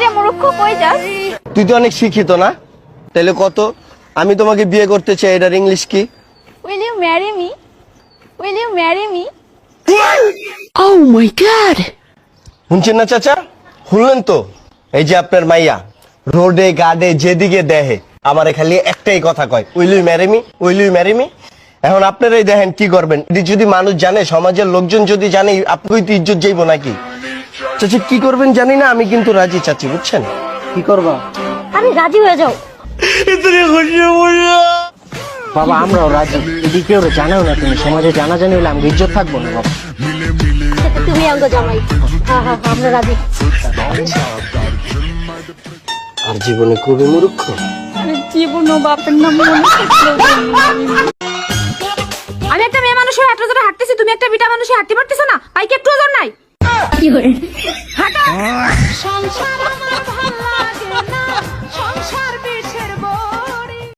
রে মূর্খ, কই যাস? তুই তো অনেক শিক্ষিত না, তাহলে কত? আমি তোমাকে বিয়ে করতে চাই, এটার ইংলিশ কি? Will you marry me? Will you marry me? Oh my god! শুনছেন না চাচা? শুনলেন তো? এই যে আপনার মাইয়া রোডে গাডে যেদিকে দেহে আমারে খালি একটাই কথা কয়, will you marry me, will you marry me. এখন আপনারাই দেখেন কি করবেন। এটি যদি মানুষ জানে, সমাজের লোকজন যদি জানে, আপনাকেই তো ইজ্জত যাইব নাকি? চাচা কি করবেন জানি না, আমি কিন্তু রাজি চাচি, বুঝছেন? কি করবা? আমি রাজি হয়ে যাও। বাবা আমরাও রাজি, যদি কেউ জানাও না, তুমি সমাজে জানাজানি হলে আমি ইজ্জত থাকবো না বাবা। তুমি আঙ্গ জামাই। হ্যাঁ হ্যাঁ, আমরা রাজি। আর জীবনে খুবই মূর্খ। জীবন ও বাপের নাম মনে থাকলেও আমি একটা মেয়ে মানুষ হয়ে এত জোরে হাঁটতেছি, তুমি একটা বিটা মানুষ হাঁটতে পারতেছো না? পাইকে একটু ওজন নাই। কি করে হাঁটো?